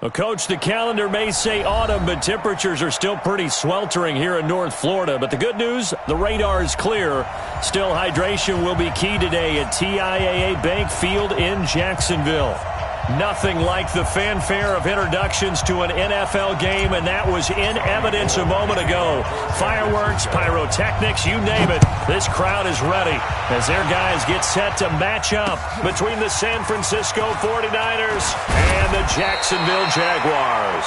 Well, Coach, the calendar may say autumn, but temperatures are still pretty sweltering here in North Florida. But the good news, the radar is clear. Still, hydration will be key today at TIAA Bank Field in Jacksonville. Nothing like the fanfare of introductions to an NFL game, and that was in evidence a moment ago. Fireworks, pyrotechnics, you name it. This crowd is ready as their guys get set to match up between the San Francisco 49ers and the Jacksonville Jaguars.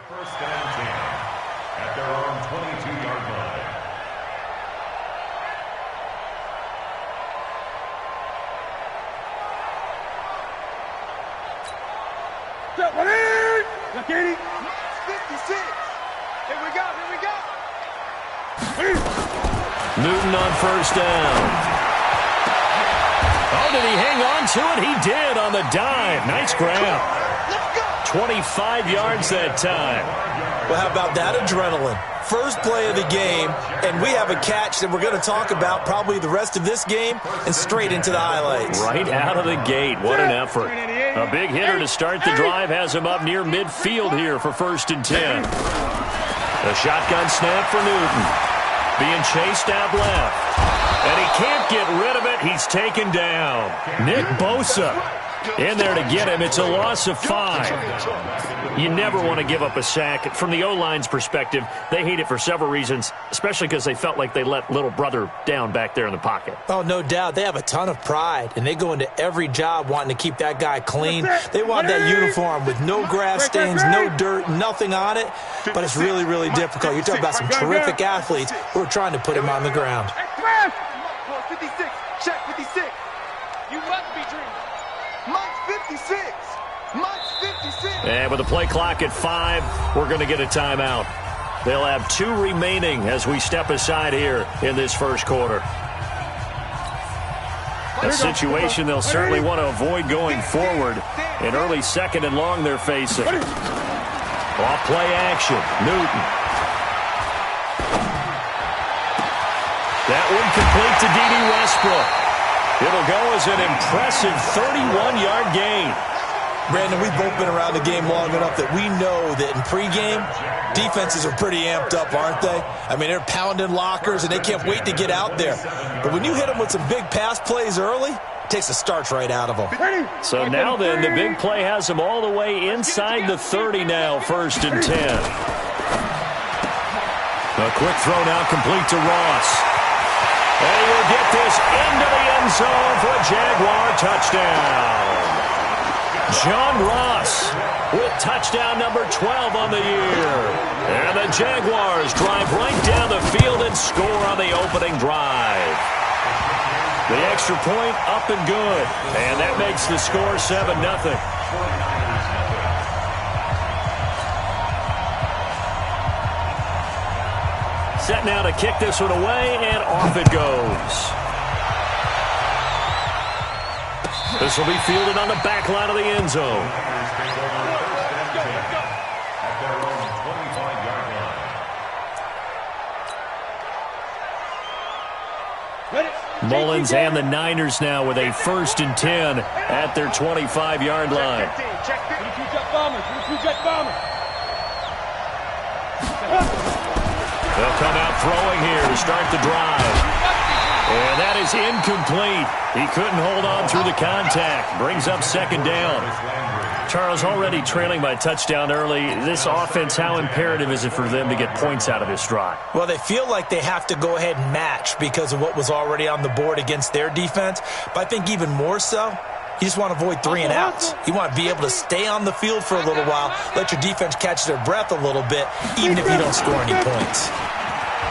First down 10 at their own 22-yard line. Look, 56. Here we go. Newton on first down. Oh, did he hang on to it? He did on the dive. Nice grab. 25 yards that time. Well, how about that adrenaline? First play of the game, and we have a catch that we're going to talk about probably the rest of this game and straight into the highlights. Right out of the gate. What an effort. A big hitter to start the drive has him up near midfield here for 1st and 10. The shotgun snap for Newton. Being chased out left. And he can't get rid of it. He's taken down. Nick Bosa in there to get him. It's a loss of 5. You never want to give up a sack. From the O-line's perspective, they hate it for several reasons, especially because they felt like they let little brother down back there in the pocket. Oh, no doubt. They have a ton of pride, and they go into every job wanting to keep that guy clean. They want that uniform with no grass stains, no dirt, nothing on it, but it's really, really difficult. You're talking about some terrific athletes who are trying to put him on the ground. 56. Check 56. You must be dreaming. Mike's 56. Mike's 56. And with the play clock at 5, we're going to get a timeout. They'll have 2 remaining as we step aside here in this first quarter. A situation they'll certainly want to avoid going forward. An early 2nd and long they're facing. Off play action. Newton. That one complete to D.D. Westbrook. It'll go as an impressive 31-yard gain. Brandon, we've both been around the game long enough that we know that in pregame, defenses are pretty amped up, aren't they? I mean, they're pounding lockers, and they can't wait to get out there. But when you hit them with some big pass plays early, it takes the starch right out of them. So now then, the big play has them all the way inside the 30 now, 1st and 10. A quick throw now complete to Ross. And he will get this into the end zone for a Jaguar touchdown. John Ross with touchdown number 12 on the year. And the Jaguars drive right down the field and score on the opening drive. The extra point up and good. And that makes the score 7-0. Set now to kick this one away, and off it goes. This will be fielded on the back line of the end zone. Mullins and the Niners now with a 1st and 10 at their 25-yard line. They'll come out throwing here to start the drive. And that is incomplete. He couldn't hold on through the contact. Brings up 2nd down. Charles, already trailing by a touchdown early. This offense, how imperative is it for them to get points out of this drive? Well, they feel like they have to go ahead and match because of what was already on the board against their defense. But I think even more so, you just want to avoid 3 and outs. You want to be able to stay on the field for a little while, let your defense catch their breath a little bit, even if you don't score any points.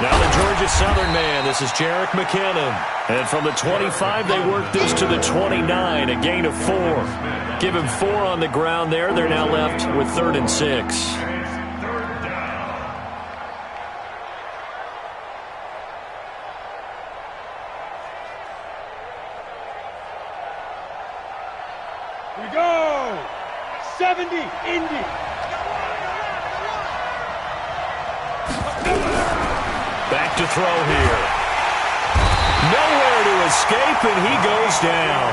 Now the Georgia Southern man, this is Jerick McKinnon. And from the 25, they work this to the 29, a gain of 4. Give him 4 on the ground there. They're now left with 3rd and 6. we go. 70, Indy. Back to throw here. Nowhere to escape, and he goes down.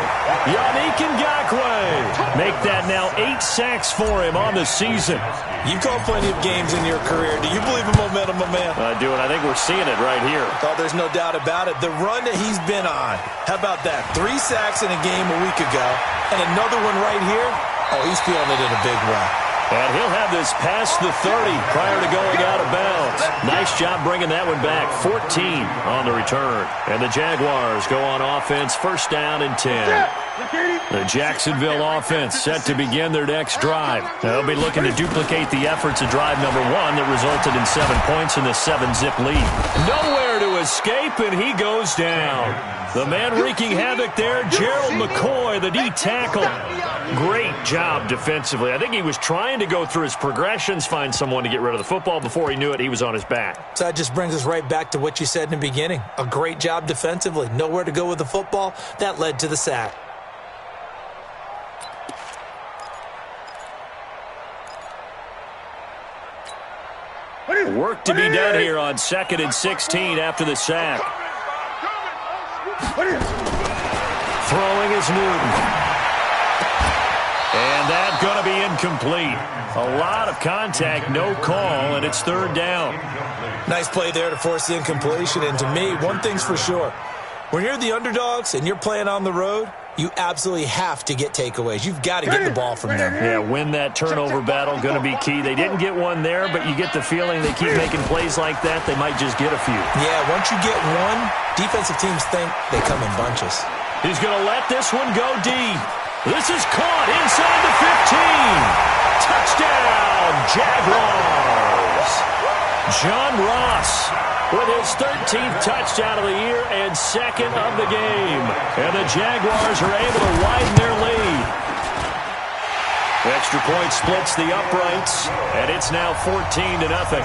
Yannick Ngakoue. Make that now 8 sacks for him on the season. You've called plenty of games in your career. Do you believe in momentum, my man? I do, and I think we're seeing it right here. Oh, there's no doubt about it. The run that he's been on. How about that? 3 sacks in a game a week ago, and another one right here. Oh, he's feeling it in a big way. And he'll have this past the 30 prior to going out of bounds. Nice job bringing that one back. 14 on the return. And the Jaguars go on offense, first down and 10. The Jacksonville offense set to begin their next drive. They'll be looking to duplicate the efforts of drive number 1 that resulted in 7 points in the 7-zip lead. Nowhere to escape, and he goes down. The man wreaking havoc there, Gerald McCoy, the D tackle. Great job defensively. I think he was trying to go through his progressions, find someone to get rid of the football. Before he knew it, he was on his back. So that just brings us right back to what you said in the beginning. A great job defensively. Nowhere to go with the football. That led to the sack. Work to be done here on 2nd and 16 after the sack. Throwing is Newton. And that's going to be incomplete. A lot of contact, no call, and it's 3rd down. Nice play there to force the incompletion. And to me, one thing's for sure. When you're the underdogs and you're playing on the road, you absolutely have to get takeaways. You've got to get the ball from them. Yeah, win that turnover battle, going to be key. They didn't get one there, but you get the feeling they keep making plays like that, they might just get a few. Yeah, once you get one, defensive teams think they come in bunches. He's going to let this one go deep. This is caught inside the 15. Touchdown, Jaguars. John Ross with his 13th touchdown of the year and 2nd of the game. And the Jaguars are able to widen their lead. Extra point splits the uprights, and it's now 14-0.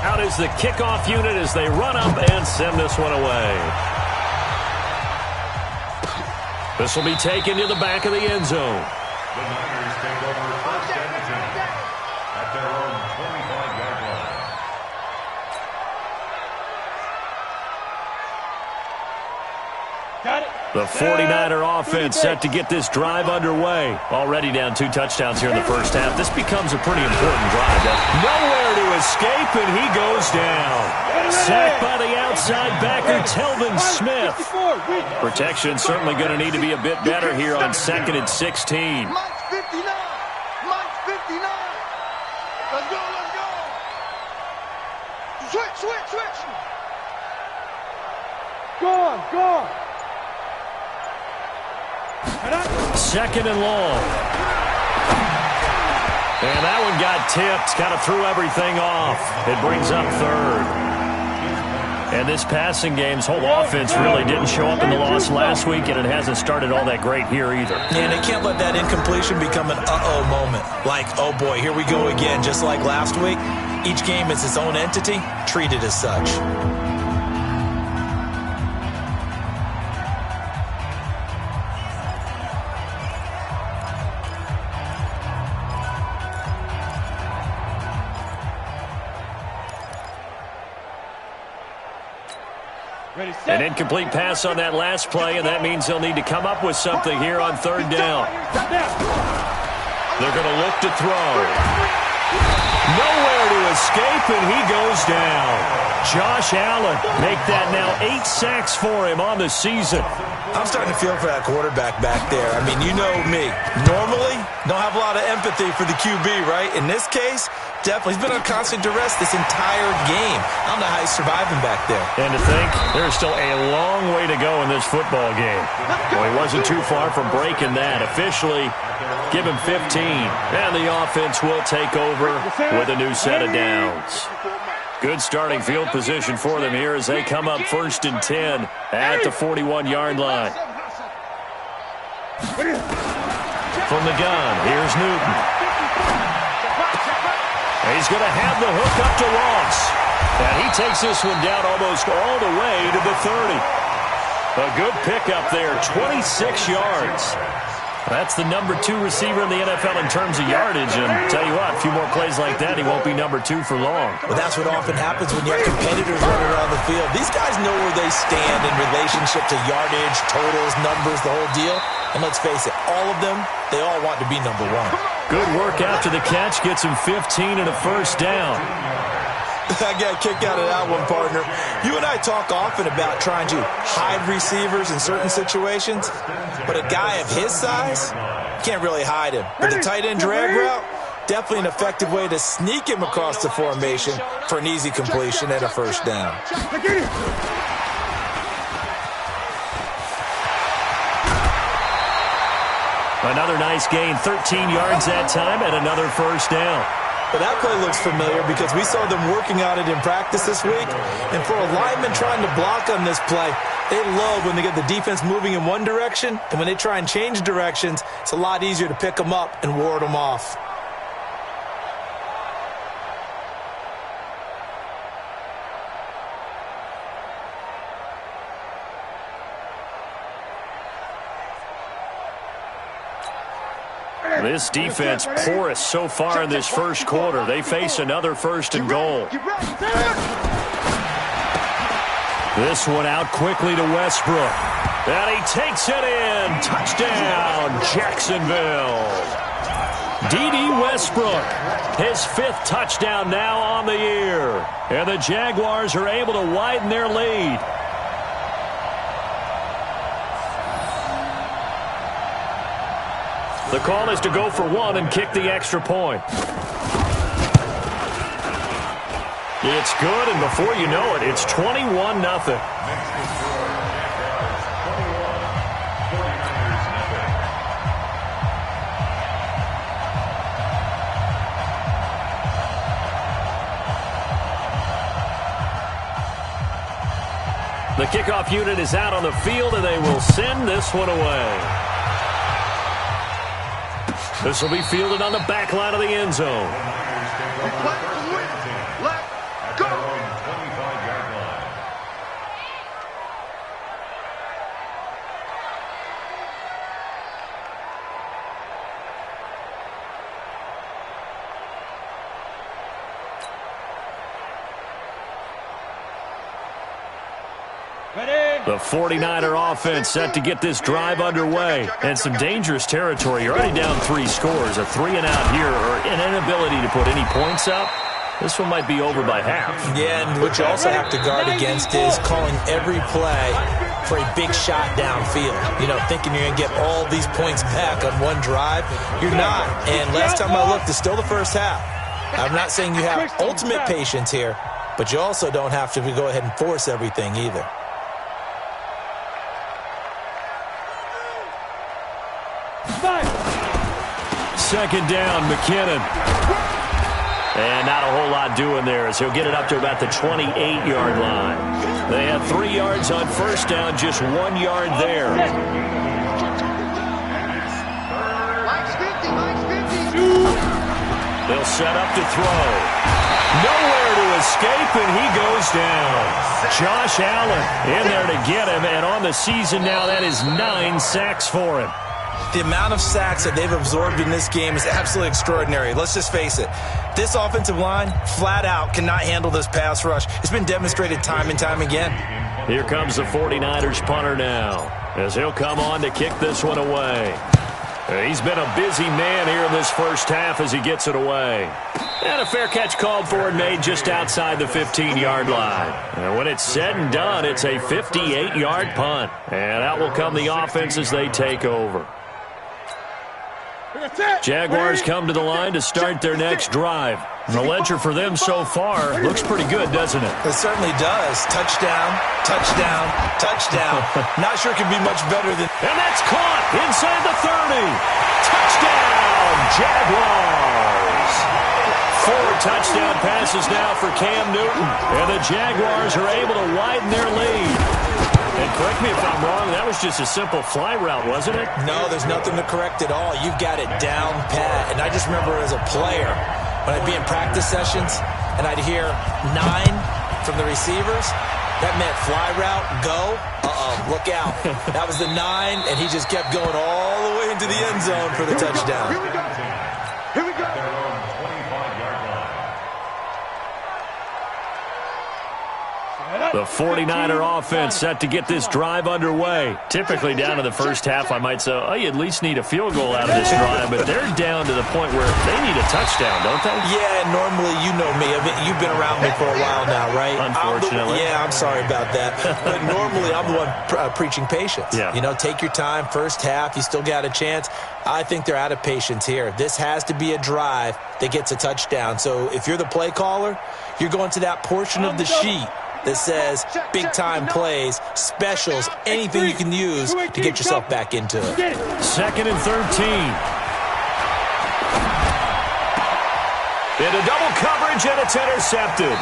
Out is the kickoff unit as they run up and send this one away. This will be taken to the back of the end zone. The Niners take over 1st and 10 at their own 25-yard line. Got it. The 49er offense set to get this drive underway. Already down 2 touchdowns here in the first half. This becomes a pretty important drive. Nowhere to escape, and he goes down. Sacked by the outside backer, Telvin Smith. Protection certainly going to need to be a bit better here on 2nd and 16. Mike's 59. Mike's 59. Let's go, let's go. Switch. Go on. 2nd and long. And that one got tipped, kind of threw everything off. It brings up 3rd. And this passing game's whole offense really didn't show up in the loss last week, and it hasn't started all that great here either. And they can't let that incompletion become an uh-oh moment. Like, oh boy, here we go again, just like last week. Each game is its own entity, treated as such. An incomplete pass on that last play, and that means they'll need to come up with something here on 3rd down. They're going to look to throw. Nowhere to escape, and he goes down. Josh Allen, make that now 8 sacks for him on the season. I'm starting to feel for that quarterback back there. I mean, you know me. Normally, don't have a lot of empathy for the QB, right? In this case, definitely. He's been on constant duress this entire game. I don't know how he's surviving back there. And to think, there's still a long way to go in this football game. Well, he wasn't too far from breaking that. Officially, give him 15. And the offense will take over with a new set of downs. Good starting field position for them here as they come up 1st and 10 at the 41-yard line. From the gun, here's Newton. He's going to have the hook up to Ross. And he takes this one down almost all the way to the 30. A good pickup there, 26 yards. That's the number 2 receiver in the NFL in terms of yardage. And tell you what, a few more plays like that, he won't be number 2 for long. Well, that's what often happens when you have competitors running around the field. These guys know where they stand in relationship to yardage, totals, numbers, the whole deal. And let's face it, all of them, they all want to be number 1. Good work after the catch. Gets him 15 and a first down. I got a kick out of that one, partner. You and I talk often about trying to hide receivers in certain situations, but a guy of his size, can't really hide him. But the tight end drag route, definitely an effective way to sneak him across the formation for an easy completion and a first down. Another nice gain, 13 yards that time, and another first down. But that play looks familiar because we saw them working on it in practice this week. And for a lineman trying to block on this play, they love when they get the defense moving in one direction. And when they try and change directions, it's a lot easier to pick them up and ward them off. This defense porous so far in this first quarter. They face another first and goal. This one out quickly to Westbrook. And he takes it in. Touchdown, Jacksonville. D.D. Westbrook, his 5th touchdown now on the year. And the Jaguars are able to widen their lead. The call is to go for 1 and kick the extra point. It's good, and before you know it, it's 21-0. The kickoff unit is out on the field, and they will send this one away. This will be fielded on the back line of the end zone. The 49er offense set to get this drive underway. And some dangerous territory. You're already down 3 scores. A 3-and-out here, or an inability to put any points up. This one might be over by half. Yeah, and what you also have to guard against is calling every play for a big shot downfield. You know, thinking you're going to get all these points back on one drive. You're not. And last time I looked, it's still the first half. I'm not saying you have ultimate patience here, but you also don't have to go ahead and force everything either. Second down, McKinnon. And not a whole lot doing there as he'll get it up to about the 28-yard line. They have 3 yards on first down, just 1 yard there. They'll set up to throw. Nowhere to escape, and he goes down. Josh Allen in there to get him, and on the season now, that is 9 sacks for him. The amount of sacks that they've absorbed in this game is absolutely extraordinary. Let's just face it. This offensive line, flat out, cannot handle this pass rush. It's been demonstrated time and time again. Here comes the 49ers punter now, as he'll come on to kick this one away. He's been a busy man here in this first half as he gets it away. And a fair catch called for and made just outside the 15-yard line. And when it's said and done, it's a 58-yard punt. And out will come the offense as they take over. Jaguars come to the line to start their next drive. The ledger for them so far looks pretty good, doesn't it? It certainly does. Touchdown, touchdown, touchdown. Not sure it could be much better than... And that's caught inside the 30. Touchdown, Jaguars. 4 touchdown passes now for Cam Newton. And the Jaguars are able to widen their lead. And correct me if I'm wrong, that was just a simple fly route, wasn't it? No, there's nothing to correct at all. You've got it down pat. And I just remember as a player, when I'd be in practice sessions and I'd hear 9 from the receivers, that meant fly route, go. Look out. That was the 9, and he just kept going all the way into the end zone for the touchdown. Here we go. Here we go. At their own 25-yard line. The 49er offense set to get this drive underway. Typically down to the first half, I might say, oh, you at least need a field goal out of this drive, but they're down to the point where they need a touchdown, don't they? Yeah, normally, you know me. I mean, you've been around me for a while now, right? Unfortunately. I'm sorry about that. But normally, I'm the one preaching patience. Yeah. You know, take your time. First half, you still got a chance. I think they're out of patience here. This has to be a drive that gets a touchdown. So if you're the play caller, you're going to that portion of the sheet that says big-time plays, specials, anything you can use to get yourself back into it. 2nd and 13. Into double coverage, and it's intercepted.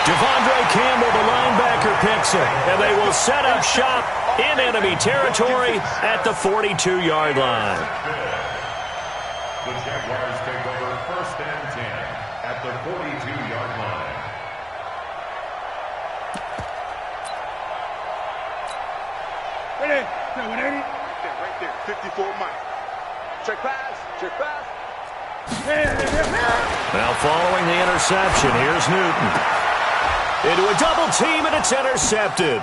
Devondre Campbell, the linebacker, picks it, and they will set up shop in enemy territory at the 42-yard line. The Jaguars take over 1st and 10 at the 42-yard line. Ready? Right there. 54 Mike. Check pass. Check pass. Now following the interception, here's Newton. Into a double team, and it's intercepted.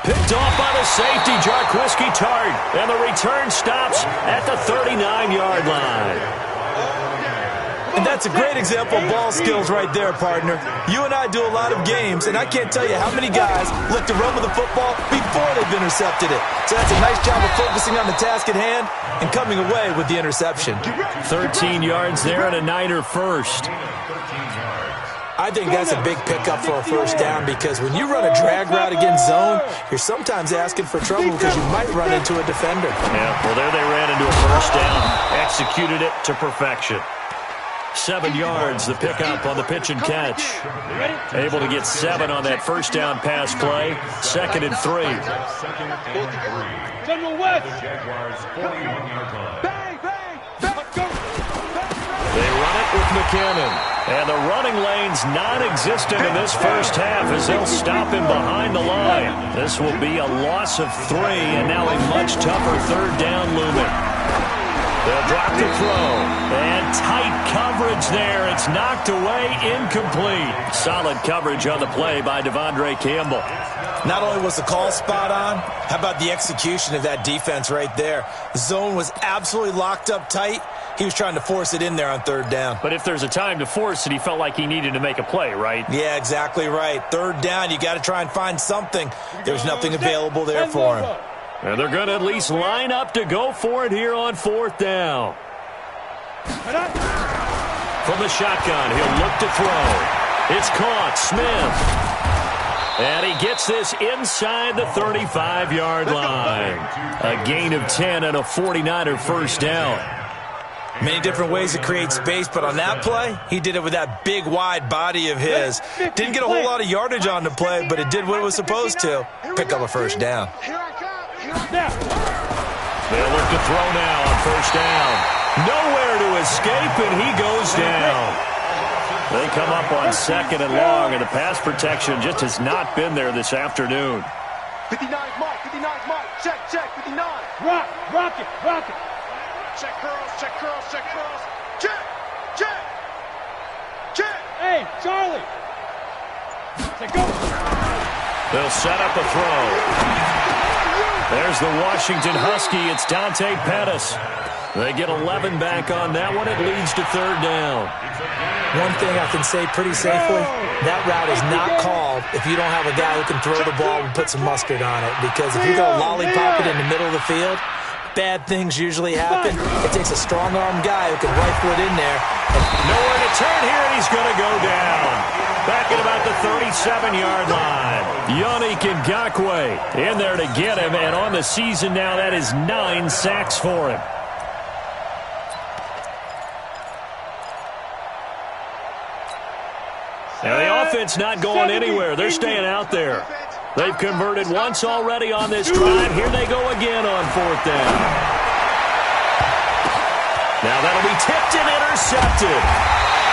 Picked off by the safety, Jarquiski Tart, and the return stops at the 39-yard line. And that's a great example of ball skills right there, partner. You and I do a lot of games, and I can't tell you how many guys look to run with the football before they've intercepted it. So that's a nice job of focusing on the task at hand and coming away with the interception. 13 yards there and a Niner first. I think that's a big pickup for a first down because when you run a drag route against zone, you're sometimes asking for trouble because you might run into a defender. Yeah, well, there they ran into a first down. Executed it to perfection. 7 yards, the pickup on the pitch and catch. Able to get 7 on that first down pass play. 2nd and 3. General West. The Jaguars 41-yard line. Bang, bang. Let's go. They run it with McKinnon. And the running lane's non-existent in this first half as they'll stop him behind the line. This will be a loss of 3 and now a much tougher third down looming. They'll drop the throw. And tight coverage there. It's knocked away, incomplete. Solid coverage on the play by Devondre Campbell. Not only was the call spot on, how about the execution of that defense right there? The zone was absolutely locked up tight. He was trying to force it in there on third down. But if there's a time to force it, he felt like he needed to make a play, right? Yeah, exactly right. Third down, you got to try and find something. There's nothing available there for him. And they're going to at least line up to go for it here on 4th down. From the shotgun, he'll look to throw. It's caught. Smith. And he gets this inside the 35-yard line. A gain of 10 and a 49er first down. Many different ways to create space, but on that play, he did it with that big, wide body of his. Didn't get a whole lot of yardage on the play, but it did what it was supposed to. Pick up a first down. They'll look to throw now on first down. Nowhere to escape, and he goes down. They come up on 2nd and long, and the pass protection just has not been there this afternoon. 59's Mike. 59's Mike. Check, 59. Rock it. Check curls, check. Hey, Charlie. Go. They'll set up a throw. There's the Washington Husky. It's Dante Pettis. They get 11 back on that one. It leads to third down. One thing I can say pretty safely, that route is not called if you don't have a guy who can throw the ball and put some mustard on it. Because if you go lollipop it in the middle of the field, bad things usually happen. It takes a strong-arm guy who can rifle it in there. Nowhere to turn here, and he's going to go down. Back at about the 37-yard line. Yannick Ngakoue in there to get him, and on the season now, that is 9 sacks for him. Now the offense not going anywhere. They're staying out there. They've converted once already on this drive. Here they go again on 4th down. Now that'll be tipped and intercepted.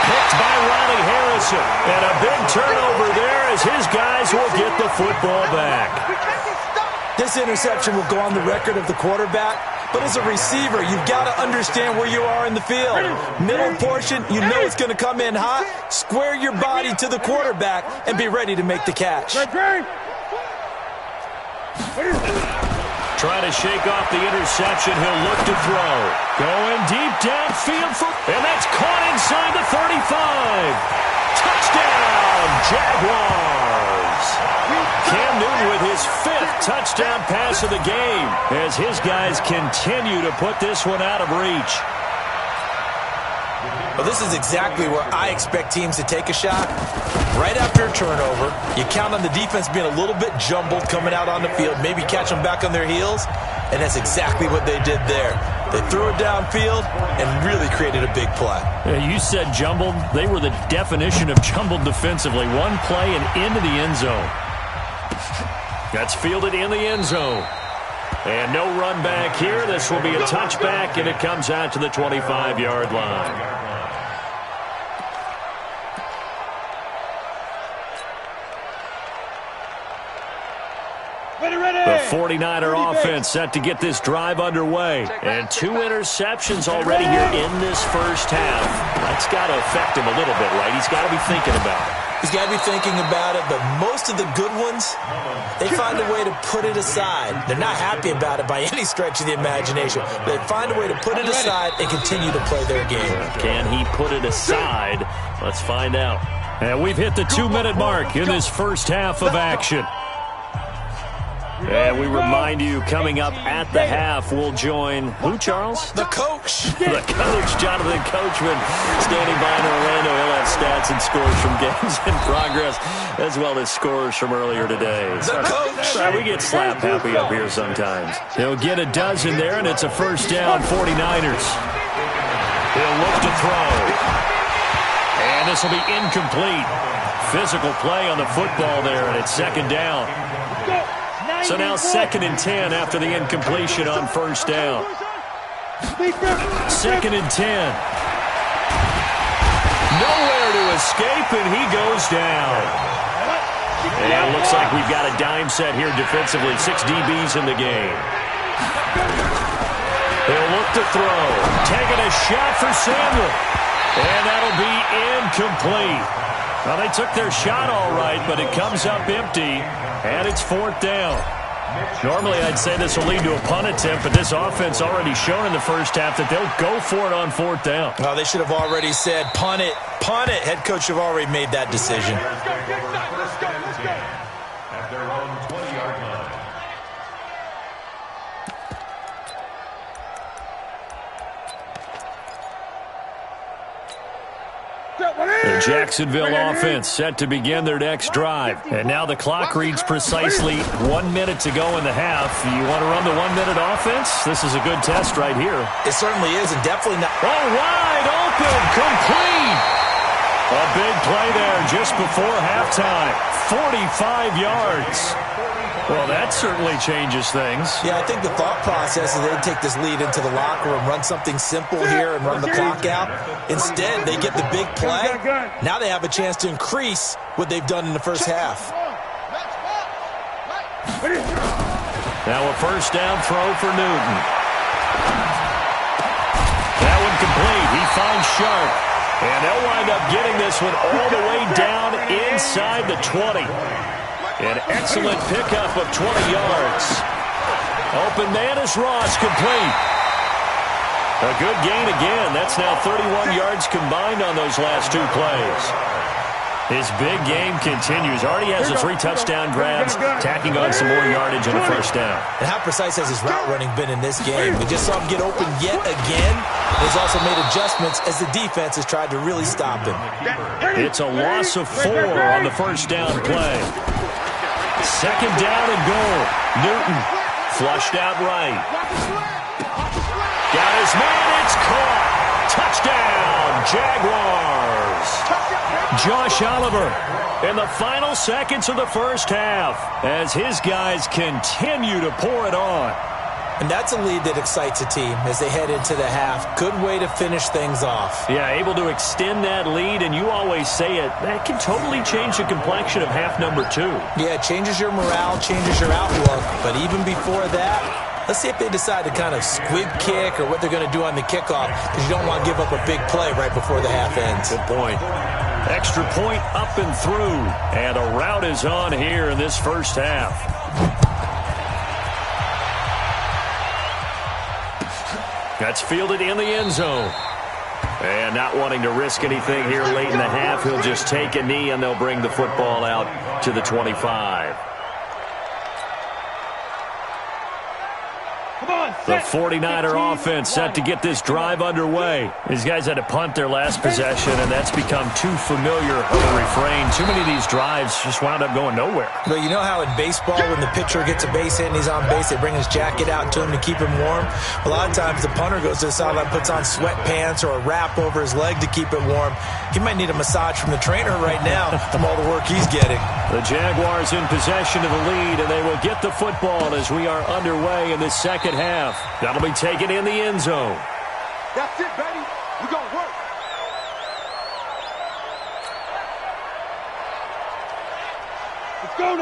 picked by Riley Harrison. And a big turnover there as his guys will get the football back. This interception will go on the record of the quarterback, but as a receiver, you've got to understand where you are in the field. Middle portion, you know it's going to come in hot. Square your body to the quarterback and be ready to make the catch. Trying to shake off the interception. He'll look to throw. Going deep downfield, and that's caught inside the 35. Touchdown, Jaguars. Cam Newton with his 5th touchdown pass of the game as his guys continue to put this one out of reach. Well, this is exactly where I expect teams to take a shot. Right after a turnover, you count on the defense being a little bit jumbled coming out on the field, maybe catch them back on their heels, and that's exactly what they did there. They threw it downfield and really created a big play. Yeah, you said jumbled. They were the definition of jumbled defensively. One play and into the end zone. That's fielded in the end zone. And no run back here. This will be a touchback, and it comes out to the 25-yard line. The 49er offense set to get this drive underway. And 2 interceptions already here in this first half. That's got to affect him a little bit, right? He's got to be thinking about it. He's got to be thinking about it, but most of the good ones, they find a way to put it aside. They're not happy about it by any stretch of the imagination. They find a way to put it aside and continue to play their game. Can he put it aside? Let's find out. And we've hit the 2-minute mark in this first half of action. And we remind you, coming up at the half, we'll join who, Charles? The coach. The coach, Jonathan Coachman, standing by in Orlando. He'll have stats and scores from games in progress, as well as scores from earlier today. The coach. We get slap happy up here sometimes. He'll get a dozen there, and it's a first down, 49ers. He'll look to throw. And this will be incomplete. Physical play on the football there, and it's second down. So now 2nd and 10 after the incompletion on first down. 2nd and 10. Nowhere to escape, and he goes down. And it looks like we've got a dime set here defensively. 6 DBs in the game. He'll look to throw. Taking a shot for Samuel. And that'll be incomplete. Well, they took their shot all right, but it comes up empty, and it's 4th down. Normally, I'd say this will lead to a punt attempt, but this offense already shown in the first half that they'll go for it on 4th down. Well, they should have already said, punt it, punt it. Head coach should have already made that decision. At their own 20-yard line. The Jacksonville offense set to begin their next drive. And now the clock reads precisely 1 minute to go in the half. You want to run the 1-minute offense? This is a good test right here. It certainly is, and definitely not. Oh, wide open, complete. A big play there just before halftime. 45 yards. Well, that certainly changes things. Yeah, I think the thought process is they'd take this lead into the locker room, run something simple here and run the clock out. Instead, they get the big play. Now they have a chance to increase what they've done in the first half. Now a first down throw for Newton. That one complete. He finds Sharp. And they'll wind up getting this one all the way down inside the 20. An excellent pickup of 20 yards. Open man is Ross, complete. A good gain again. That's now 31 yards combined on those last 2 plays. His big game continues. Already has the 3 touchdown grabs, tacking on some more yardage in the first down. And how precise has his route running been in this game? We just saw him get open yet again. He's also made adjustments as the defense has tried to really stop him. It's a loss of 4 on the first down play. 2nd down and goal. Newton flushed out right. Got his man. It's caught. Touchdown, Jaguars. Josh Oliver in the final seconds of the first half as his guys continue to pour it on. And that's a lead that excites a team as they head into the half. Good way to finish things off. Yeah, able to extend that lead, and you always say it, that can totally change the complexion of half number 2. Yeah, it changes your morale, changes your outlook. But even before that, let's see if they decide to kind of squib kick or what they're going to do on the kickoff, because you don't want to give up a big play right before the half ends. Good point. Extra point up and through. And a rout is on here in this first half. That's fielded in the end zone. And not wanting to risk anything here late in the half, he'll just take a knee and they'll bring the football out to the 25. The 49er offense set to get this drive underway. These guys had to punt their last possession, and that's become too familiar of a refrain. Too many of these drives just wound up going nowhere. But you know how in baseball, when the pitcher gets a base hit and he's on base, they bring his jacket out to him to keep him warm? A lot of times the punter goes to the sideline, puts on sweatpants or a wrap over his leg to keep it warm. He might need a massage from the trainer right now from all the work he's getting. The Jaguars in possession of the lead, and they will get the football as we are underway in this second half. That'll be taken in the end zone. That's it, baby. We're going to work.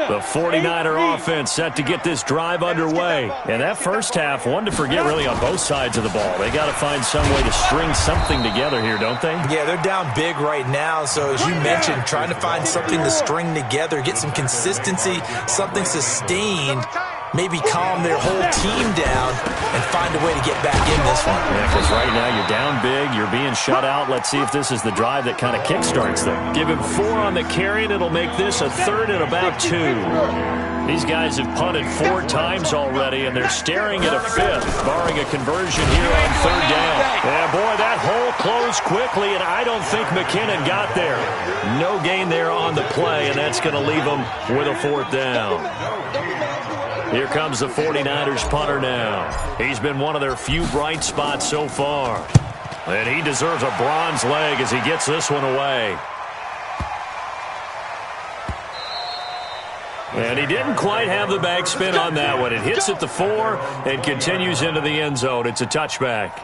The 49er offense set to get this drive underway. And that first half, one to forget really on both sides of the ball. They got to find some way to string something together here, don't they? Yeah, they're down big right now. So as you mentioned, trying to find something to string together, get some consistency, something sustained, maybe calm their whole team down and find a way to get back in this one. Yeah, because right now you're down big, you're being shut out. Let's see if this is the drive that kind of kickstarts them. Give him 4 on the carry, and it'll make this a 3rd and about 2. These guys have punted 4 times already, and they're staring at a 5th, barring a conversion here on 3rd down. Yeah, boy, that hole closed quickly, and I don't think McKinnon got there. No gain there on the play, and that's going to leave them with a 4th down. Here comes the 49ers punter now. He's been one of their few bright spots so far. And he deserves a bronze leg as he gets this one away. And he didn't quite have the backspin on that one. It hits at the 4 and continues into the end zone. It's a touchback.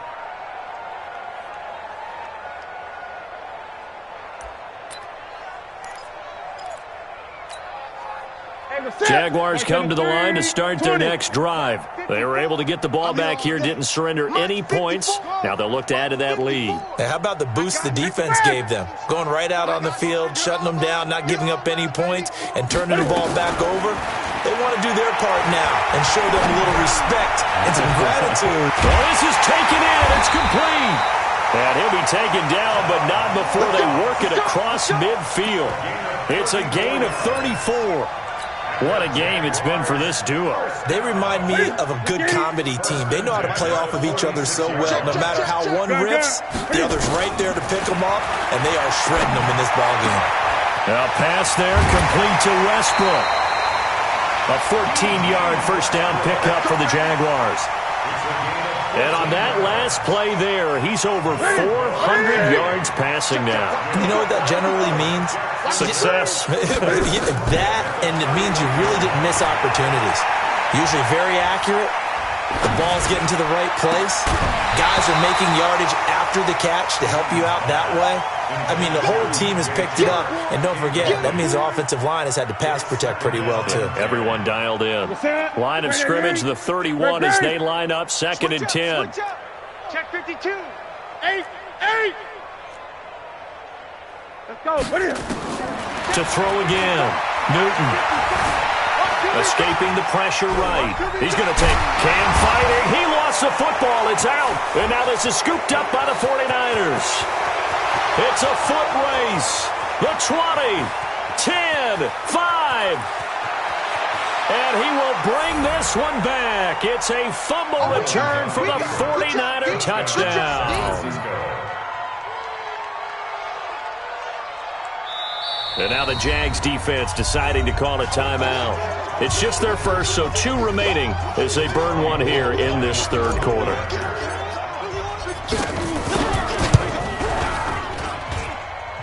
Jaguars come to the line to start their next drive. They were able to get the ball back here, didn't surrender any points. Now they'll look to add to that lead. Hey, how about the boost the defense gave them? Going right out on the field, shutting them down, not giving up any points, and turning the ball back over. They want to do their part now and show them a little respect and some gratitude. Well, this is taken in. It's complete. And he'll be taken down, but not before they work it across midfield. It's a gain of 34. What a game it's been for this duo. They remind me of a good comedy team. They know how to play off of each other so well. No matter how one riffs, the other's right there to pick them up, and they are shredding them in this ballgame. A pass there, complete to Westbrook. A 14-yard first down pickup for the Jaguars. And on that last play there, he's over 400 yards passing now. You know what that generally means? Success. That, and it means you really didn't miss opportunities. Usually very accurate. The ball's getting to the right place. Guys are making yardage after the catch to help you out that way. I mean, the whole team has picked it up. And don't forget, that means the offensive line has had to pass protect pretty well, too. Yeah, everyone dialed in. Line of scrimmage, the 31 as they line up, 2nd and 10. Check 52. 8. Let's go. Put it. To throw again. Newton. Escaping the pressure right. He's going to take Cam fighting. He lost the football. It's out. And now this is scooped up by the 49ers. It's a foot race. The 20, 10, 5. And he will bring this one back. It's a fumble return for the 49er touchdown. And now the Jags defense deciding to call a timeout. It's just their first, so 2 remaining as they burn one here in this 3rd quarter.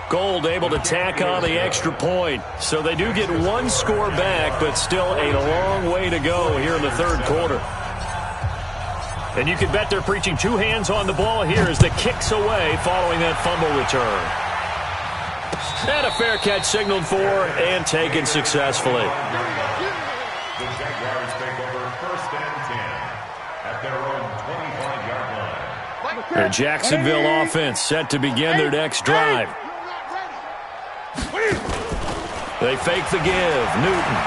Gold able to tack on the extra point. So they do get 1 score back, but still a long way to go here in the 3rd quarter. And you can bet they're preaching two hands on the ball here as the kick's away following that fumble return. And a fair catch signaled for and taken successfully. The Jaguars take over 1st and 10 at their own 25-yard line. The Jacksonville offense set to begin their next drive. They fake the give. Newton.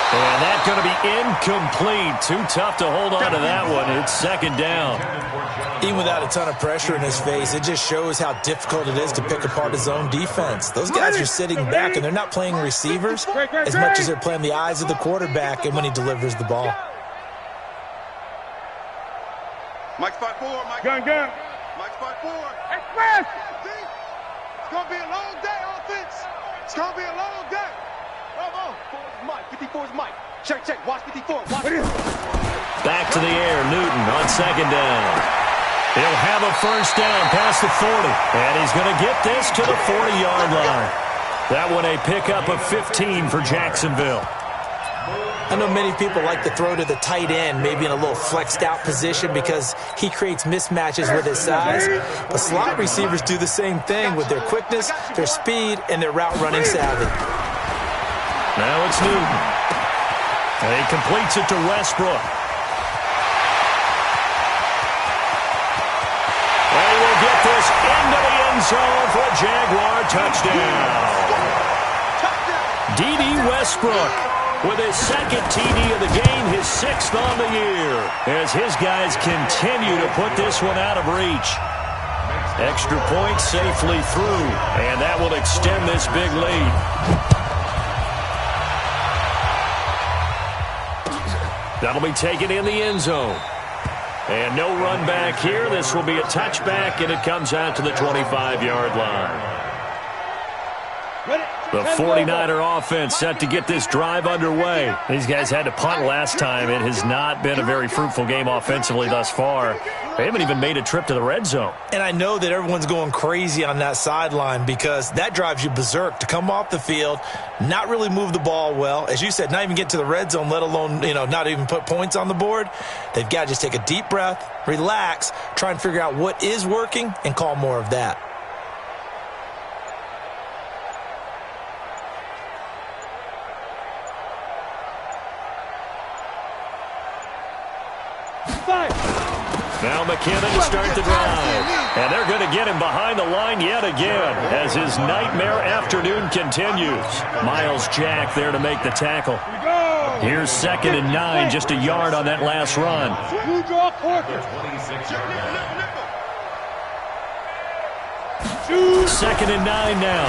And that's going to be incomplete. Too tough to hold on to that one. It's 2nd down. Even without a ton of pressure in his face, it just shows how difficult it is to pick apart his own defense. Those guys are sitting back, and they're not playing receivers as much as they're playing the eyes of the quarterback and when he delivers the ball. Mike spot 4, Mike. Gun. Mike spot 4. Express! It's going to be a long day, offense. It's going to be a long day. Bravo. 4's Mike. 54's Mike. Check. Watch 54. Watch. Back to the air. Newton on 2nd down. He'll have a 1st down past the 40. And he's going to get this to the 40-yard line. That one a pickup of 15 for Jacksonville. I know many people like to throw to the tight end, maybe in a little flexed out position because he creates mismatches with his size. But slot receivers do the same thing with their quickness, their speed, and their route running savvy. Now it's Newton. And he completes it to Westbrook. And he will get this into the end zone for a Jaguar touchdown. D.D. Westbrook with his 2nd TD of the game, his 6th on the year, as his guys continue to put this one out of reach. Extra point safely through, and that will extend this big lead. That'll be taken in the end zone. And no run back here. This will be a touchback, and it comes out to the 25-yard line. The 49er offense set to get this drive underway. These guys had to punt last time. It has not been a very fruitful game offensively thus far. They haven't even made a trip to the red zone. And I know that everyone's going crazy on that sideline because that drives you berserk to come off the field, not really move the ball well. As you said, not even get to the red zone, let alone, not even put points on the board. They've got to just take a deep breath, relax, try and figure out what is working, and call more of that. Now McKinnon to start the drive. And they're going to get him behind the line yet again as his nightmare afternoon continues. Miles Jack there to make the tackle. Here's 2nd and 9, just a yard on that last run. 2nd and 9 now.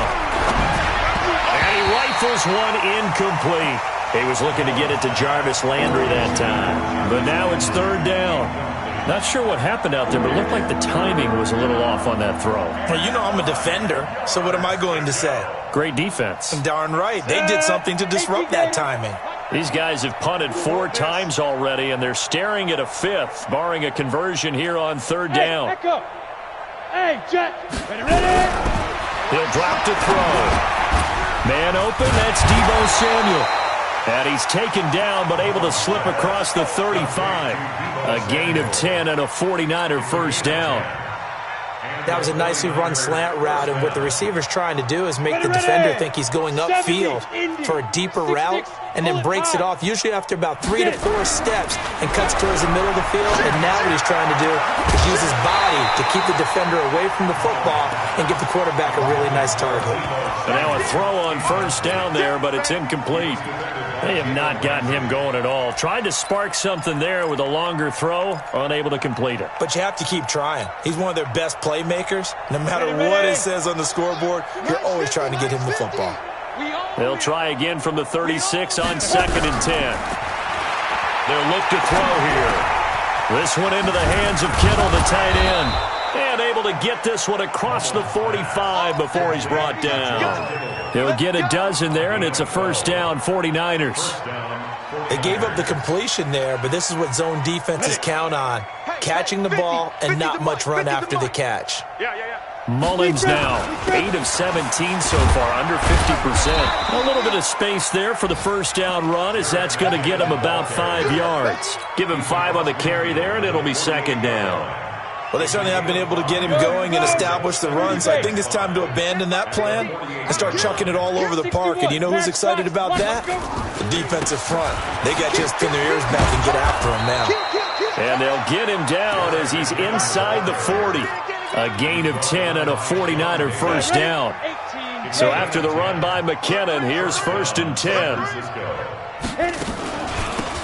And he rifles one incomplete. He was looking to get it to Jarvis Landry that time. But now it's 3rd down. Not sure what happened out there, but it looked like the timing was a little off on that throw. Well, I'm a defender, so what am I going to say? Great defense. Darn right. They did something to disrupt that timing. These guys have punted 4 times already, and they're staring at a 5th, barring a conversion here on 3rd down. Hey, Jet. He'll drop to throw. Man open, that's Deebo Samuel. And he's taken down, but able to slip across the 35. A gain of 10 and a 49er 1st down. That was a nicely run slant route, and what the receiver's trying to do is make the defender think he's going upfield for a deeper route, and then breaks it off, usually after about 3 to 4 steps, and cuts towards the middle of the field. And now what he's trying to do is use his body to keep the defender away from the football and give the quarterback a really nice target. And now a throw on 1st down there, but it's incomplete. They have not gotten him going at all. Tried to spark something there with a longer throw, unable to complete it. But you have to keep trying. He's one of their best playmakers. No matter what it says on the scoreboard, you're always trying to get him the football. They'll try again from the 36 on 2nd and 10. They'll look to throw here. This one into the hands of Kittle, the tight end. And able to get this one across the 45 before he's brought down. He'll get a dozen there, and it's a 1st down, 49ers. They gave up the completion there, but this is what zone defenses count on. Catching the ball and not much run after the catch. Mullins now, 8 of 17 so far, under 50%. A little bit of space there for the first down run, as that's going to get him about 5 yards. Give him 5 on the carry there, and it'll be second down. Well, they certainly have been able to get him going and establish the run, so I think it's time to abandon that plan and start chucking it all over the park. And you know who's excited about that? The defensive front. They got to just pin their ears back and get after him now. And they'll get him down as he's inside the 40. A gain of 10 and a 49er first down. So after the run by McKinnon, here's 1st and 10.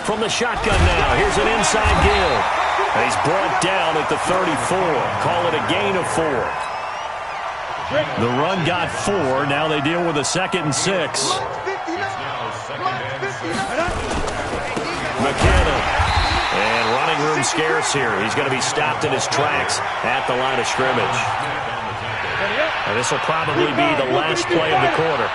From the shotgun now, here's an inside give. And he's brought down at the 34. Call it a gain of 4. The run got 4. Now they deal with a 2nd and 6. McKinnon. And running room scarce here. He's going to be stopped in his tracks at the line of scrimmage. And this will probably be the last play of the quarter.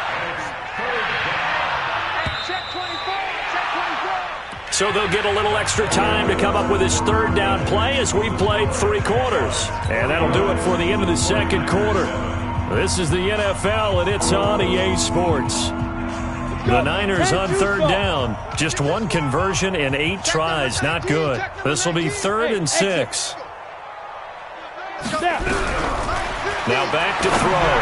So they'll get a little extra time to come up with his 3rd down play as we've played 3 quarters. And that'll do it for the end of the 2nd quarter. This is the NFL, and it's on EA Sports. The Niners on 3rd down. Just 1 conversion in 8 tries. Not good. This will be 3rd and 6. Now back to throw.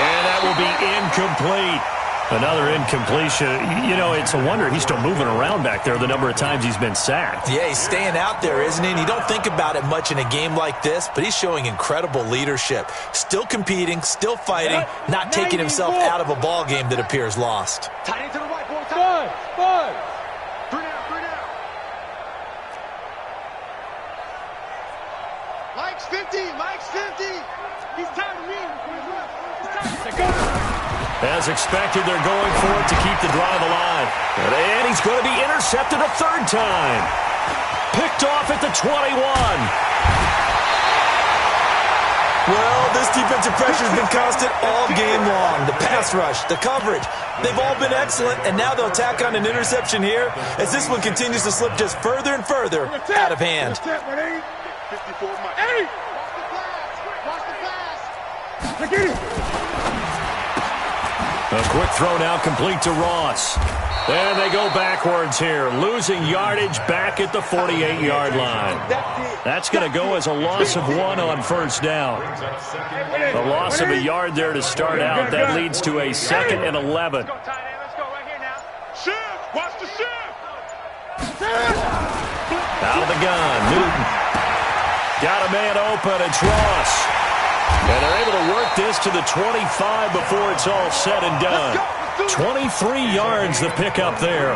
And that will be incomplete. Another incompletion. You know, it's a wonder he's still moving around back there the number of times he's been sacked. Yeah, he's staying out there, isn't he? And you don't think about it much in a game like this, but he's showing incredible leadership. Still competing, still fighting, not taking himself out of a ball game that appears lost. Tight end to the right, boy. Five. 3 down. Mike's 50. He's tired of me. He's tired. As expected, they're going for it to keep the drive alive. And he's going to be intercepted a 3rd time. Picked off at the 21. Well, this defensive pressure has been constant all game long. The pass rush, the coverage, they've all been excellent, and now they'll tack on an interception here as this one continues to slip just further and further out of hand. 54 Mike. Watch the pass. A quick throw now complete to Ross. And they go backwards here, losing yardage back at the 48-yard line. That's going to go as a loss of 1 on 1st down. A loss of a yard there to start out. That leads to a 2nd and 11. Let's go right here now. Shift! Watch the shift! Out of the gun, Newton. Got a man open, it's Ross. And they're able to work this to the 25 before it's all said and done. 23 yards the pickup there.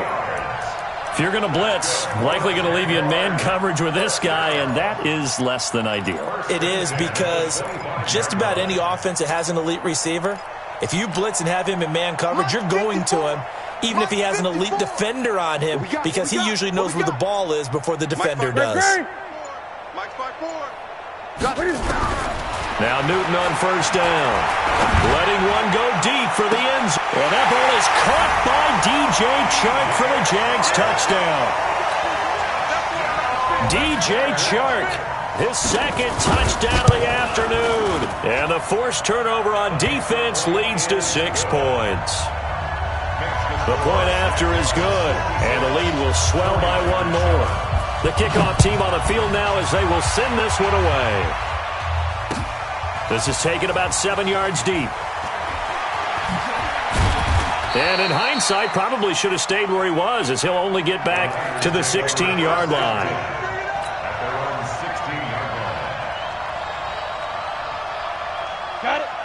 If you're going to blitz, likely going to leave you in man coverage with this guy, and that is less than ideal. It is, because just about any offense that has an elite receiver, if you blitz and have him in man coverage, you're going to him, even if he has an elite defender on him, because he usually knows where the ball is before the defender does. Mike's 5-4. Now Newton on 1st down. Letting one go deep for the end zone. And that ball is caught by DJ Chark for the Jags touchdown. DJ Chark, his 2nd touchdown of the afternoon. And the forced turnover on defense leads to 6 points. The point after is good, and the lead will swell by 1 more. The kickoff team on the field now as they will send this one away. This is taken about 7 yards deep. And in hindsight, probably should have stayed where he was, as he'll only get back to the 16-yard line.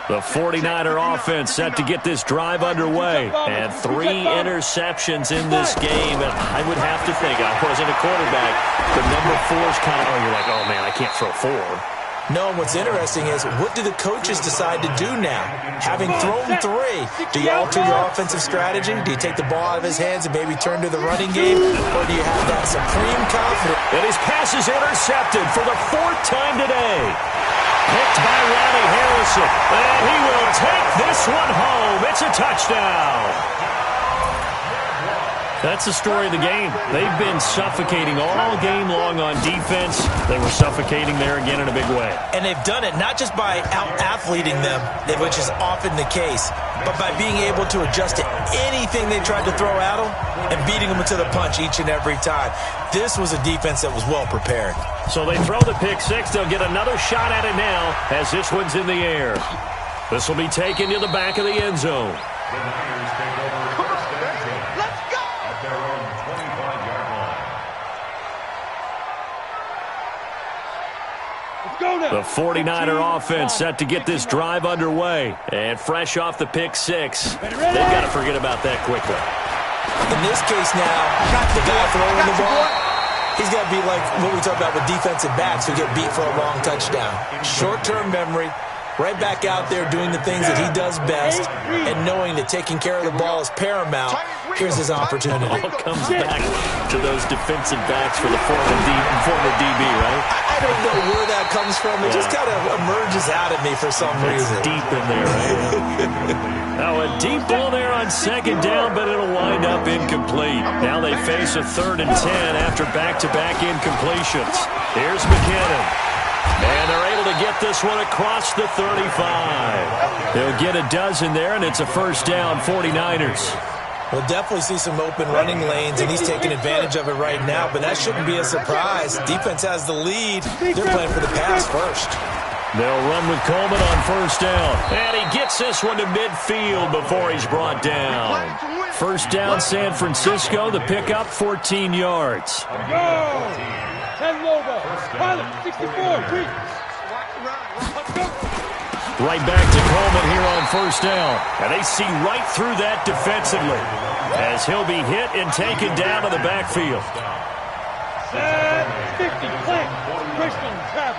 The 49er offense set to get this drive underway. And 3 interceptions in this game. And I would have to think, I wasn't a quarterback, the number 4's kind of, you're like, oh, man, I can't throw 4. No, and what's interesting is, what do the coaches decide to do now? Having thrown 3, do you alter your offensive strategy? Do you take the ball out of his hands and maybe turn to the running game? Or do you have that supreme confidence? And his pass is intercepted for the 4th time today. Picked by Ronnie Harrison. And he will take this one home. It's a touchdown. That's the story of the game. They've been suffocating all game long on defense. They were suffocating there again in a big way. And they've done it not just by out-athleting them, which is often the case, but by being able to adjust to anything they tried to throw at them and beating them to the punch each and every time. This was a defense that was well prepared. So they throw the pick six. They'll get another shot at it now as this one's in the air. This will be taken to the back of the end zone. The Niners take over first and 10. Let's go! At their own 25-yard line. Let's go now. The 49er offense set to get this drive underway. And fresh off the pick six, they've got to forget about that quickly. In this case now, the guy throwing the ball, he's got to be like what we talked about with defensive backs who get beat for a long touchdown. Short-term memory. Right back out there doing the things that he does best and knowing that taking care of the ball is paramount. Here's his opportunity. All comes back to those defensive backs for the former DB, right? I don't know where that comes from. It just kind of emerges out at me for some reason. It's deep in there, right? Now a deep ball there on second down, but it'll wind up incomplete. Now they face a 3rd and 10 after back-to-back incompletions. Here's McKinnon. And they're able to get this one across the 35. They'll get a dozen there, and it's a first down, 49ers. We'll definitely see some open running lanes, and he's taking advantage of it right now, but that shouldn't be a surprise. Defense has the lead. They're playing for the pass first. They'll run with Coleman on first down. And he gets this one to midfield before he's brought down. First down, San Francisco. The pickup, 14 yards. Go. 10 Lobo. Pilot, 64. Right back to Coleman here on first down. And they see right through that defensively as he'll be hit and taken down to the backfield. 50. Play. Christian travel.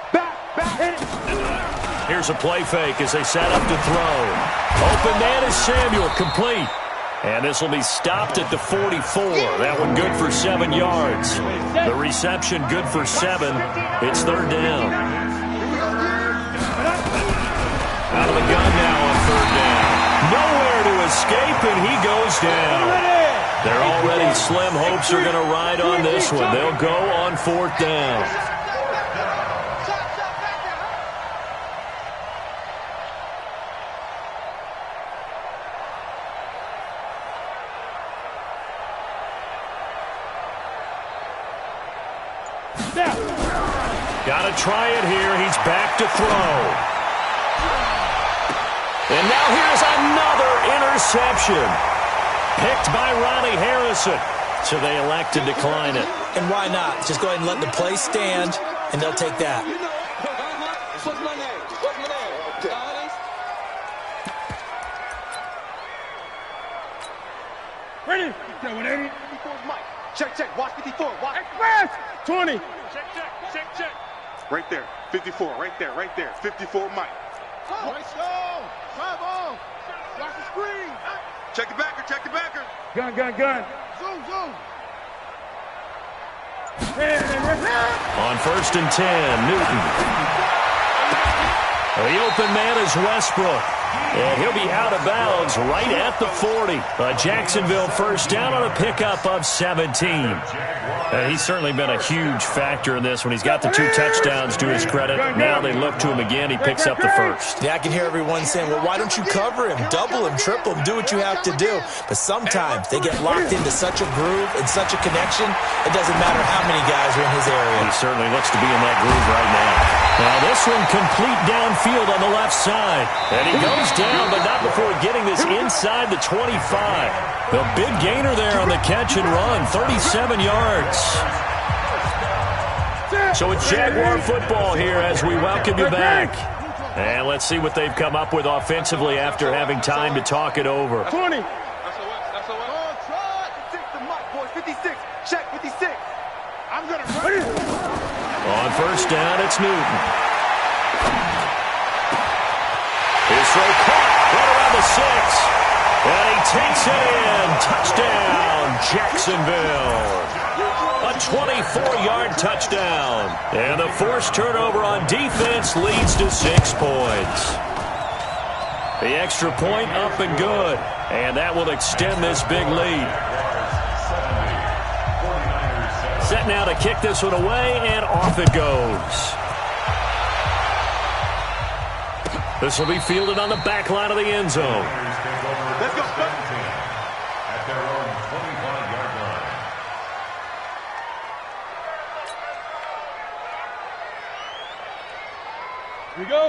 Back, hit it. Here's a play fake as they set up to throw. Open man is Samuel, complete. And this will be stopped at the 44. That one good for 7 yards. The reception good for 7. It's 3rd down. Out of the gun now on 3rd down. Nowhere to escape, and he goes down. Their already slim hopes are going to ride on this one. They'll go on 4th down. Got to try it here. He's back to throw. And now here's another interception. Picked by Ronnie Harrison. So they elect to decline it. And why not? Just go ahead and let the play stand, and they'll take that. What's my name? Ready? 180. 54's Mike. Check. Watch 54. Watch. Express. 20. Check. Right there. 54. Right there. 54 Mike. Let's go. Drive on. Watch the screen. Check the backer. Gun. Zoom. On 1st and 10, Newton. The open man is Westbrook. And he'll be out of bounds right at the 40. A Jacksonville first down on a pickup of 17. He's certainly been a huge factor in this when he's got the 2 touchdowns to his credit. Now they look to him again. He picks up the first. Yeah, I can hear everyone saying, well, why don't you cover him? Double him, triple him, do what you have to do. But sometimes they get locked into such a groove and such a connection, it doesn't matter how many guys are in his area. He certainly looks to be in that groove right now. Now this one complete downfield on the left side. And he goes down, but not before getting this inside the 25. The big gainer there on the catch and run, 37 yards. So it's Jaguar football here as we welcome you back. And let's see what they've come up with offensively after having time to talk it over. 20. That's a what? Try. 56 to Mike, boys. 56. Check 56. I'm going to run it. On first down, it's Newton. His throw caught right around the 6. And he takes it in. Touchdown, Jacksonville. A 24-yard touchdown. And a forced turnover on defense leads to 6 points. The extra point up and good. And that will extend this big lead. Set now to kick this one away, and off it goes. This will be fielded on the back line of the end zone. Let's go. At their own 25-yard line.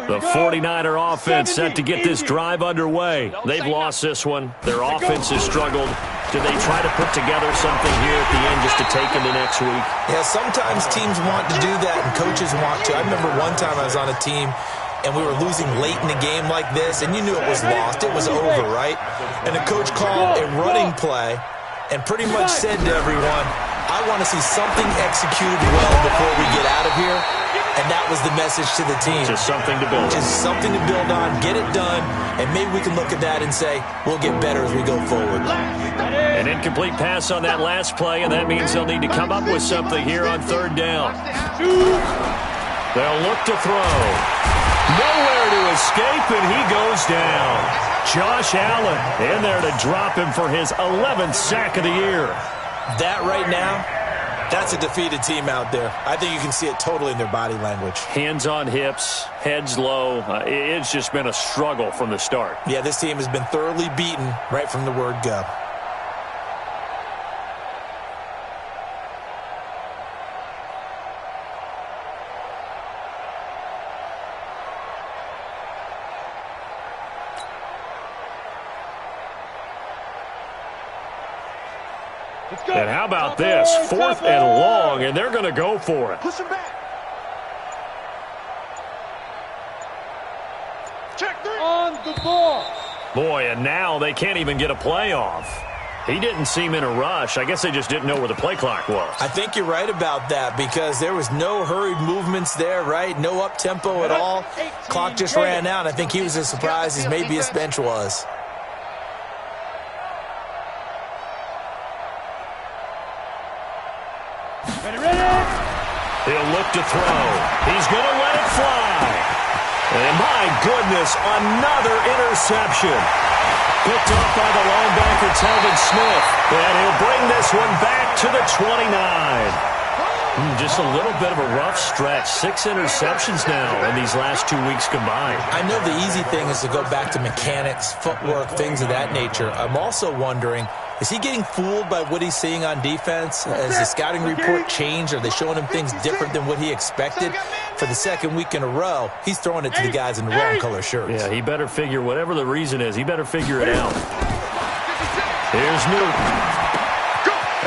The 49er offense set to get this drive underway. They've lost this one. Their offense has struggled. Do they try to put together something here at the end just to take into next week? Yeah, sometimes teams want to do that and coaches want to. I remember one time I was on a team and we were losing late in the game like this, and you knew it was lost. It was over, right? And the coach called a running play and pretty much said to everyone, I want to see something executed well before we get out of here. And that was the message to the team. Just something to build on. Just something to build on, get it done, and maybe we can look at that and say, we'll get better as we go forward. An incomplete pass on that last play, and that means they'll need to come up with something here on third down. They'll look to throw. Nowhere to escape, and he goes down. Josh Allen in there to drop him for his 11th sack of the year. That right now, that's a defeated team out there. I think you can see it totally in their body language. Hands on hips, heads low. It's just been a struggle from the start. Yeah, this team has been thoroughly beaten right from the word go. And how about this? 4th and long, and they're going to go for it. Push him back. Check 3. On the ball. Boy, and now they can't even get a play off. He didn't seem in a rush. I guess they just didn't know where the play clock was. I think you're right about that because there was no hurried movements there, right? No up-tempo at all. Clock just ran out. I think he was as surprised as maybe his bench was. He'll look to throw. He's going to let it fly. And my goodness, another interception. Picked off by the linebacker, Telvin Smith. And he'll bring this one back to the 29. Just a little bit of a rough stretch. 6 interceptions now in these last 2 weeks combined. I know the easy thing is to go back to mechanics, footwork, things of that nature. I'm also wondering, is he getting fooled by what he's seeing on defense? Has the scouting report changed? Are they showing him things different than what he expected? For the second week in a row, he's throwing it to the guys in the wrong color shirts. Yeah, he better figure, whatever the reason is, he better figure it out. Here's Newton.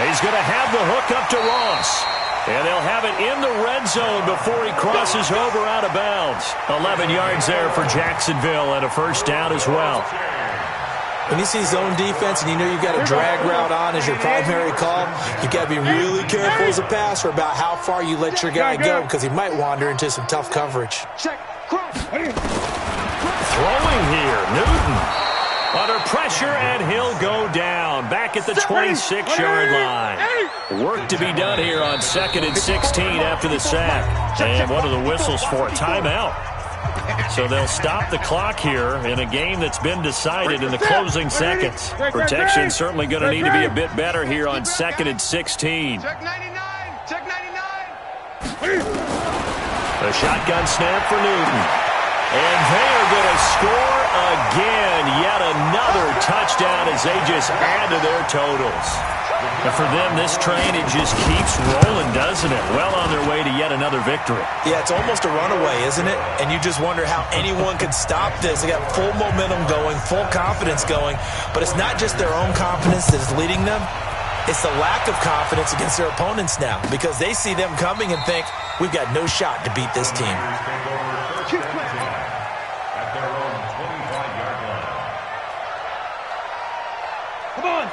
He's going to have the hook up to Ross. And they'll have it in the red zone before he crosses over out of bounds. 11 yards there for Jacksonville and a first down as well. When you see zone defense and you know you've got a drag route on as your primary call, you've got to be really careful as a passer about how far you let your guy go because he might wander into some tough coverage. Throwing here, Newton. Under pressure, and he'll go down. Back at the 26-yard line. Work to be done here on 2nd and 16 after the sack. And what are the whistles for? A timeout. So they'll stop the clock here in a game that's been decided in the closing seconds. Protection certainly going to need to be a bit better here on 2nd and 16. Check 99. Check 99. A shotgun snap for Newton. And they are going to score again. Yet another touchdown as they just add to their totals. And for them, this train, it just keeps rolling, doesn't it? Well on their way to yet another victory. Yeah, it's almost a runaway, isn't it? And you just wonder how anyone could stop this. They got full momentum going, full confidence going. But it's not just their own confidence that's leading them. It's the lack of confidence against their opponents now because they see them coming and think, we've got no shot to beat this team.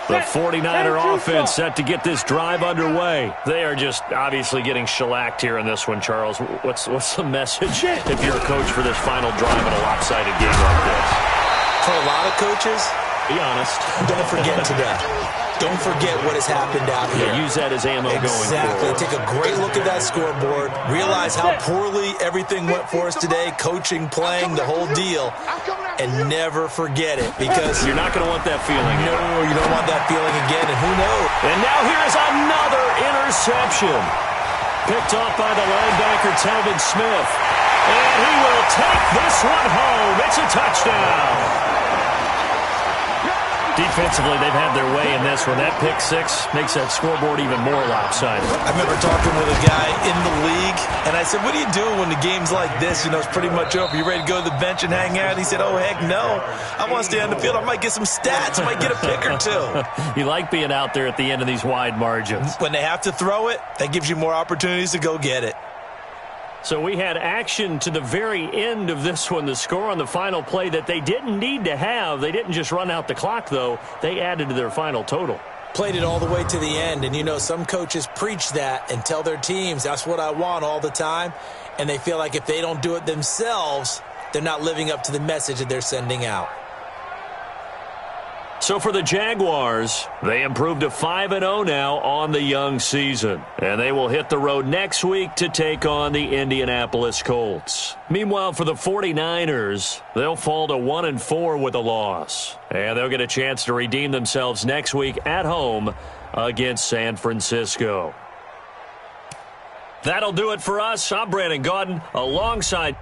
The 49er offense set to get this drive underway. They are just obviously getting shellacked here in this one, Charles. What's the message if you're a coach for this final drive in a lopsided game like this? For a lot of coaches, be honest. Don't forget today. Don't forget what has happened out here. Yeah, use that as ammo going forward. Exactly. Take a great look at that scoreboard. Realize how poorly everything went for us today. Coaching, playing, the whole deal. and never forget it, because you're not going to want that feeling. No, you don't want that feeling again, and who knows? And now here's another interception. Picked off by the linebacker, Telvin Smith. And he will take this one home. It's a touchdown. Defensively, they've had their way in this one. That pick six makes that scoreboard even more lopsided. I remember talking with a guy in the league, and I said, what are you doing when the game's like this? You know, it's pretty much over. You ready to go to the bench and hang out? He said, oh, heck no. I want to stay on the field. I might get some stats. I might get a pick or two. You like being out there at the end of these wide margins. When they have to throw it, that gives you more opportunities to go get it. So we had action to the very end of this one. The score on the final play that they didn't need to have. They didn't just run out the clock, though. They added to their final total. Played it all the way to the end. And, you know, some coaches preach that and tell their teams, that's what I want all the time. And they feel like if they don't do it themselves, they're not living up to the message that they're sending out. So for the Jaguars, they improved to 5-0 now on the young season. And they will hit the road next week to take on the Indianapolis Colts. Meanwhile, for the 49ers, they'll fall to 1-4 with a loss. And they'll get a chance to redeem themselves next week at home against San Francisco. That'll do it for us. I'm Brandon Gaudin alongside